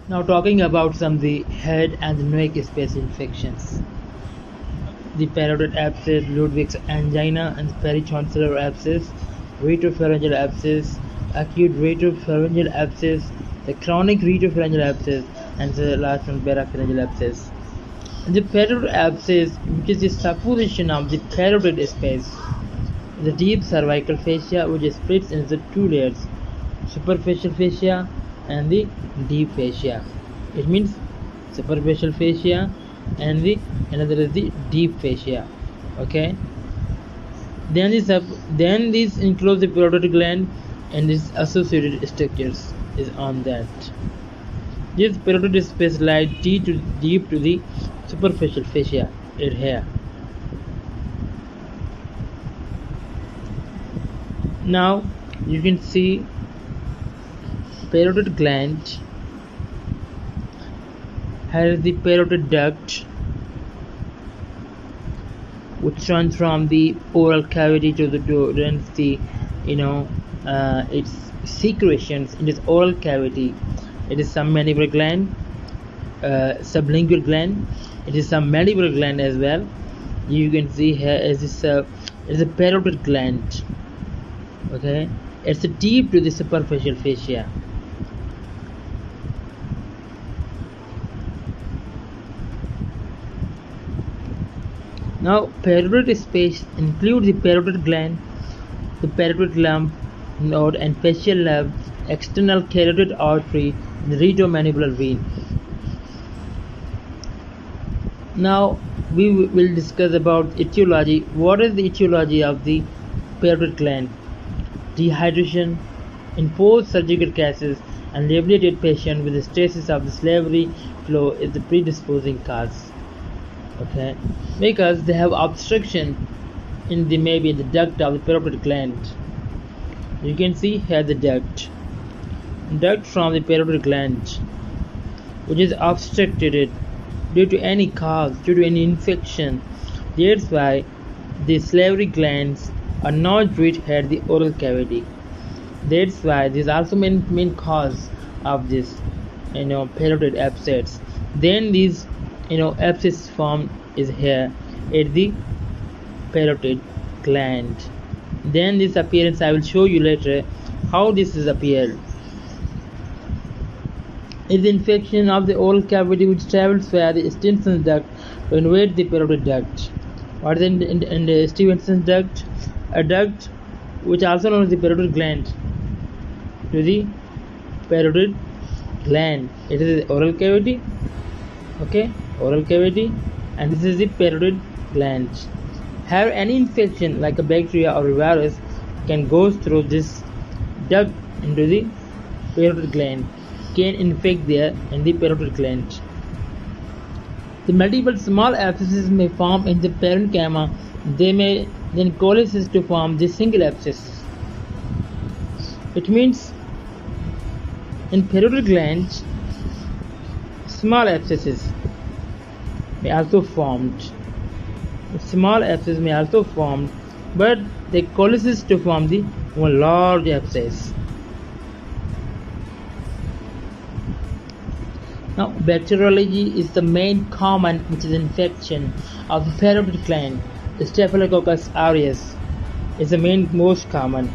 Now talking about some of the head and the neck space infections. The parotid abscess, LUDWIG'S angina and peritonsillar abscess, retropharyngeal abscess, acute retropharyngeal abscess, the chronic retropharyngeal abscess, and the last one parapharyngeal abscess. And the parotid abscess, which is the supposition of the parotid space, the deep cervical fascia, which is splits into two layers, superficial fascia and the deep fascia. It means superficial fascia and the another is the deep fascia. Okay. Then this includes the parotid gland and its associated structures is on that. This parotid space lies deep to the superficial fascia here. Now you can see parotid gland has the parotid duct, which runs from the oral cavity to the runs the its secretions in its oral cavity. It is some mandibular gland, sublingual gland. It is some mandibular gland as well. You can see here is a parotid gland. Okay, it's deep to the superficial fascia. Now, parotid space includes the parotid gland, the parotid lump node and facial nerve, external carotid artery, and the retromandibular vein. Now, we will discuss about etiology. What is the etiology of the parotid gland? Dehydration in post-surgical cases and rehabilitated patients with stasis of the salivary flow is the predisposing cause. Okay, because they have obstruction in the maybe the duct of the parotid gland. You can see here the duct from the parotid gland, which is obstructed due to any cause, due to any infection. That's why the salivary glands are not reached at the oral cavity. That's why this is also main cause of this parotid abscess. Then these abscess form is here at the parotid gland. Then this appearance I will show you later how this is appeared. Is the infection of the oral cavity which travels via the Stevenson's duct to invade the parotid duct. What is in the Stevenson's duct? A duct which also known as the parotid gland to the parotid gland. It is the oral cavity. Okay, oral cavity, and this is the parotid gland. Have any infection like a bacteria or a virus can go through this duct into the parotid gland, can infect there in the parotid gland. The multiple small abscesses may form in the parenchyma. They may then coalesce to form the single abscess. It means in parotid gland, small abscesses may also formed. Small abscess may also form, but they coalesce to form the one large abscess. Now, bacteriology is the main common which is infection of the parotid gland. Staphylococcus aureus is the most common.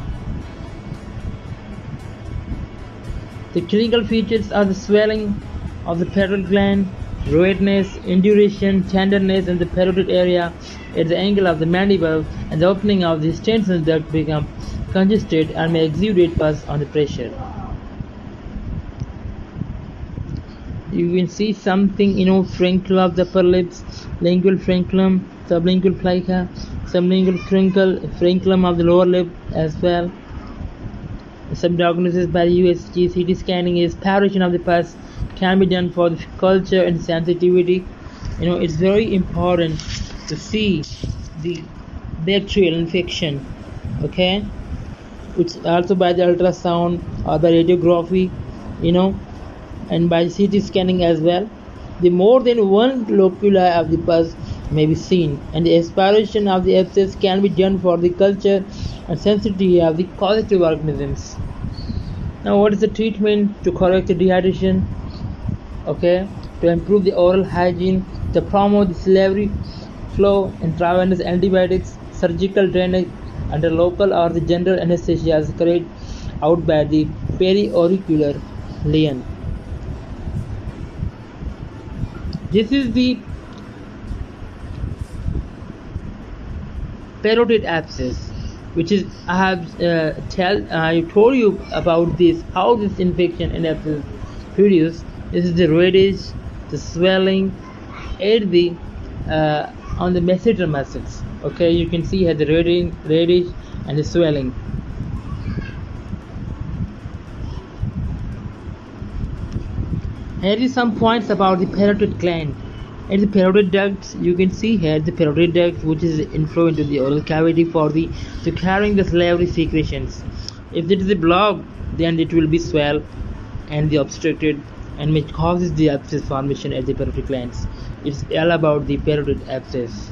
The clinical features are the swelling of the parotid gland, redness, induration, tenderness in the parotid area at the angle of the mandible, and the opening of the Stevenson's duct become congested and may exudate pus on the pressure. You can see something, furuncle of the upper lips, lingual furunculum, sublingual plica, sublingual furunculum of the lower lip as well. Some diagnosis by USG CT scanning is paration of the pus can be done for the culture and sensitivity. It's very important to see the bacterial infection, okay, which also by the ultrasound or by radiography, and by CT scanning as well. The more than one loculi of the pus may be seen, and the aspiration of the abscess can be done for the culture and sensitivity of the causative organisms. Now, what is the treatment to correct the dehydration? okay, to improve the oral hygiene, to promote the salivary flow, intravenous antibiotics, surgical drainage under local or the general anesthesia is carried out by the periauricular lesion. This is the parotid abscess, which is I told you about this, how this infection and abscess produce. This is the reddish, the swelling at the on the masseter muscles. Okay, you can see here the reddish and the swelling. Here is some points about the parotid gland. At the parotid ducts, you can see here the parotid duct, which is inflow into the oral cavity for the to carrying the salivary secretions. If it is blocked, then it will be swell and the obstructed, and which causes the abscess formation at the parotid glands. It's all about the parotid abscess.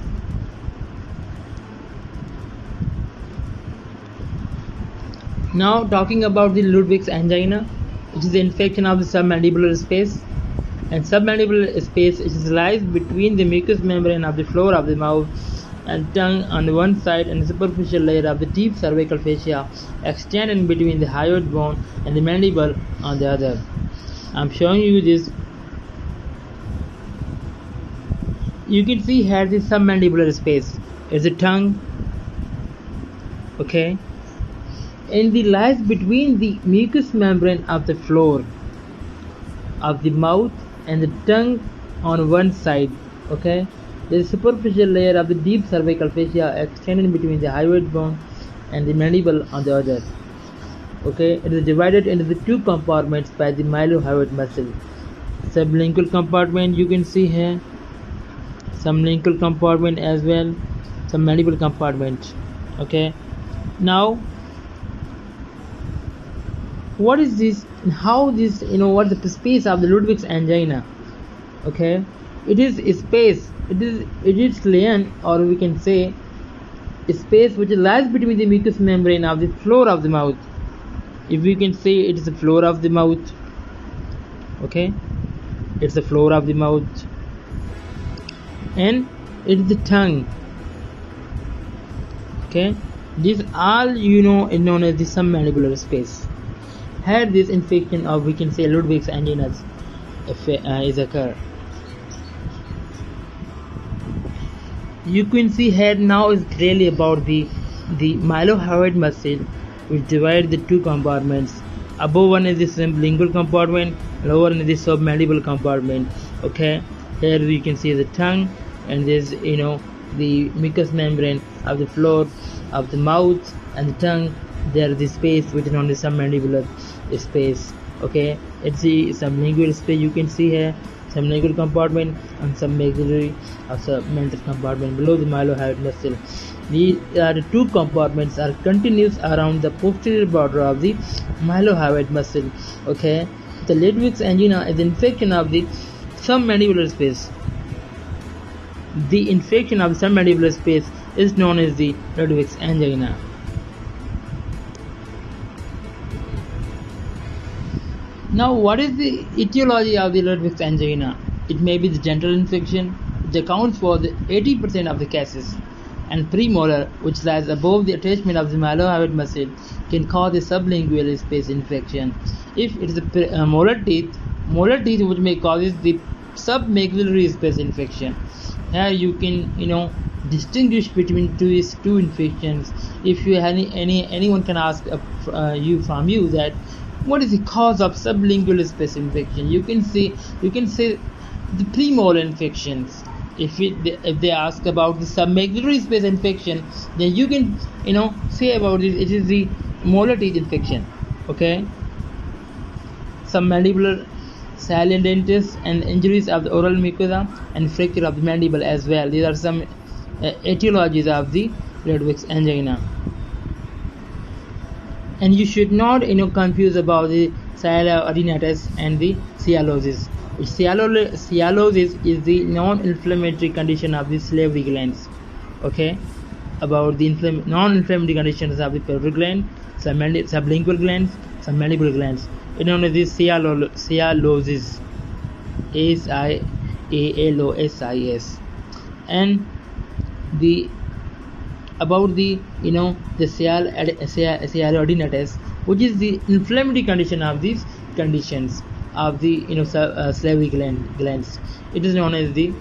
Now talking about the LUDWIG'S angina, which is the infection of the submandibular space. And submandibular space lies between the mucous membrane of the floor of the mouth and tongue on the one side, and the superficial layer of the deep cervical fascia extending between the hyoid bone and the mandible on the other. I'm showing you this. You can see here the submandibular space is the tongue, okay, and the lies between the mucous membrane of the floor of the mouth and the tongue on one side, okay. There is a superficial layer of the deep cervical fascia extending between the hyoid bone and the mandible on the other, okay. It is divided into the two compartments by the mylohyoid muscle. Sublingual compartment, you can see here, sublingual compartment as well, submandibular compartment, okay. Now what is this and how this, what the space of the LUDWIG'S angina, okay. It is a space, it is lesion, or we can say a space which lies between the mucous membrane of the floor of the mouth. If we can say it is the floor of the mouth, okay, it's the floor of the mouth, and it is the tongue, okay. This all is known as the submandibular space. Here this infection of, we can say, LUDWIG'S angina is occur. You can see here now is clearly about the mylohyoid muscle, which divide the two compartments. Above one is the sublingual compartment, lower one is the submandibular compartment, okay. Here we can see the tongue, and there's the mucous membrane of the floor of the mouth and the tongue. There is the space which is known as submandibular space, okay. It's the sublingual space, you can see here sublingual compartment and submaxillary or submental compartment below the mylohyoid muscle. The two compartments are continuous around the posterior border of the mylohyoid muscle, okay. The LUDWIG'S angina is infection of the submandibular space. The infection of the submandibular space is known as the LUDWIG'S angina. Now, what is the etiology of the LUDWIG'S angina? It may be the genital infection, which accounts for the 80% of the cases, and premolar, which lies above the attachment of the mylohyoid muscle, can cause a sublingual space infection. If it is a molar teeth which may cause the submaxillary space infection. Here you can distinguish between two infections. If you have anyone can ask from you that what is the cause of sublingual space infection, you can say the premolar infections. If they ask about the submaxillary space infection, then you can say about it is the molar teeth infection, okay. Submandibular salient dentitis and injuries of the oral mucosa and fracture of the mandible as well. These are some etiologies of the LUDWIG'S angina. And you should not confuse about the sialoadenitis and the sialosis. Sialosis is the non-inflammatory condition of the salivary glands, okay. About the non-inflammatory conditions of the parotid gland, sublingual glands, submandibular glands, it known as the sialosis. ASIALOSIS. And the about the sialoadenitis, which is the inflammatory condition of these conditions of the salivary glands. It is known as the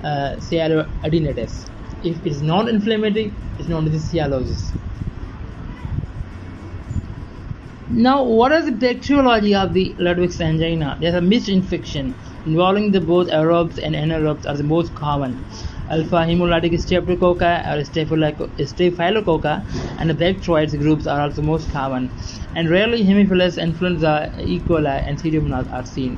sialoadenitis. If it is non-inflammatory, it's known as the sialosis. Now, what is the etiology of the LUDWIG'S angina? There's a mixed infection involving the both aerobes and anaerobes are the most common. Alpha hemolytic streptococci or staphylococci and the bacteroids groups are also most common, and rarely Haemophilus, influenza, E. coli, and Pseudomonas are seen.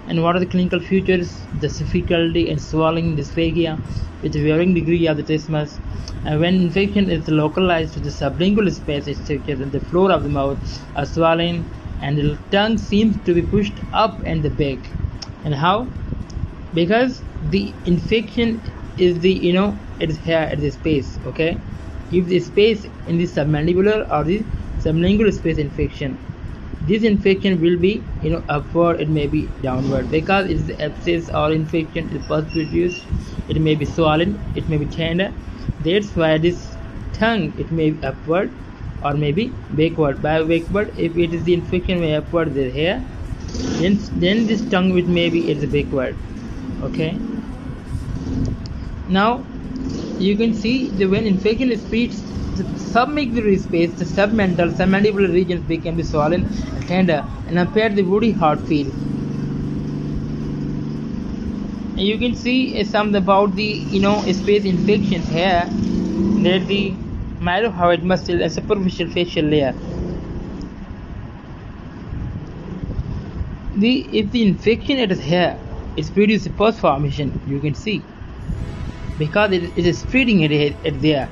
And what are the clinical features? The difficulty in swallowing, dysphagia with varying degree of the trismus, and when infection is localized to the sublingual space, structures in the floor of the mouth are swollen, and the tongue seems to be pushed up and the back. And how? Because the infection is the it is here at the space. Okay, if the space in the submandibular or the sublingual space infection, this infection will be upward, it may be downward, because it is the abscess or infection is first produced. It may be swollen, it may be tender. That's why this tongue, it may be upward or maybe backward. By backward, if it is the infection may upward the hair, then this tongue it may be it's backward. Okay, now you can see when infection spreads the submaxillary space, the submandibular regions become swollen and tender and impair the woody hard feel. And you can see some about the space infections here. There the mylohyoid muscle and superficial facial layer. If the infection it is here, it's produces pus formation. You can see because it is spreading it there.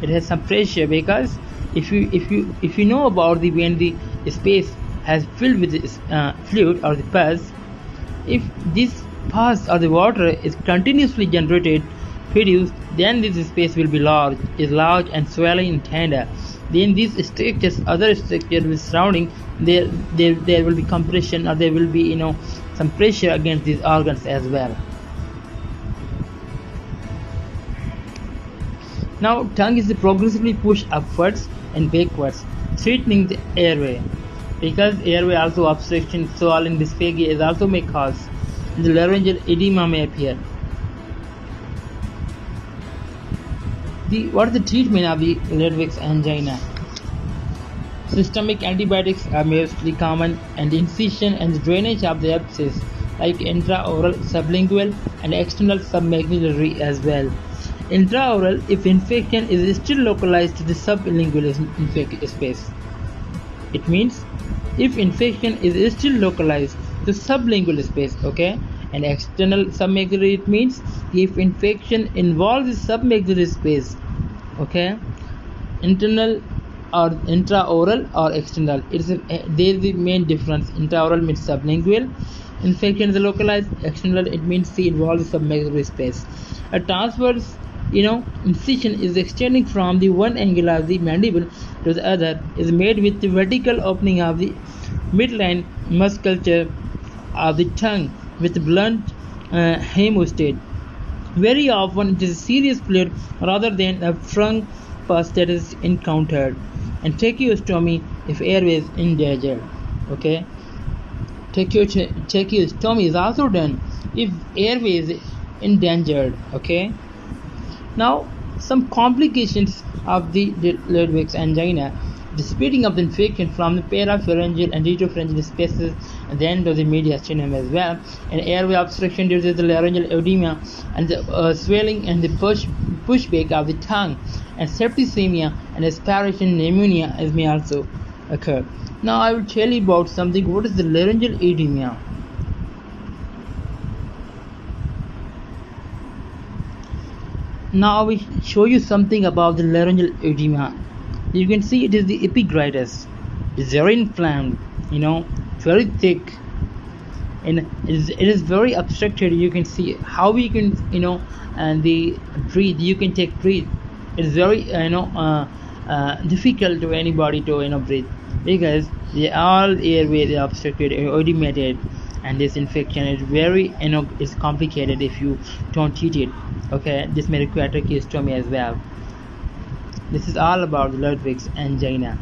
It has some pressure, because if you know about when the space has filled with fluid or the pus, if this pus or the water is continuously produced, then this space will be large and swelling and tender. Then these structures, other structures with surrounding, there will be compression, or there will be some pressure against these organs as well. Now, tongue is progressively pushed upwards and backwards, threatening the airway. Because airway also obstruction, swallowing, dysphagia is also may cause. The laryngeal edema may appear. What is the treatment of the LUDWIG'S angina? Systemic antibiotics are mostly common, and the incision and the drainage of the abscess, like intraoral, sublingual, and external submaxillary as well. Intraoral, if infection is still localized to the sublingual space. It means if infection is still localized to sublingual space, okay? And external submaxillary, it means if infection involves the submaxillary space, okay? Internal or intraoral or external, there is the main difference. Intraoral means sublingual, infection is localized. External, it means the involves the submaxillary space. A transverse incision is extending from the one angle of the mandible to the other, is made with the vertical opening of the midline musculature of the tongue with blunt hemostat. Very often it is a serious fluid rather than a frank pus that is encountered. And tracheostomy if airway is endangered. Okay, tracheostomy is also done if airway is endangered. Okay, now some complications of the LUDWIG'S angina: the spreading of the infection from the parapharyngeal and retropharyngeal spaces, and then to the mediastinum as well, and airway obstruction due to the laryngeal edema, and the swelling and the pushback of the tongue, and septicemia and aspiration pneumonia may also occur. Now I will tell you about something. What is the laryngeal edema? Now I will show you something about the laryngeal edema. You can see it is the epiglottis. It's very inflamed, very thick, and it is very obstructed. You can see how we can, and the breathe. You can take breathe. It's very, difficult to anybody to, breathe, because all airways are obstructed, edematted, and this infection is very is complicated if you don't treat it. Okay, this may require tracheostomy as well. This is all about the Ludwig's angina.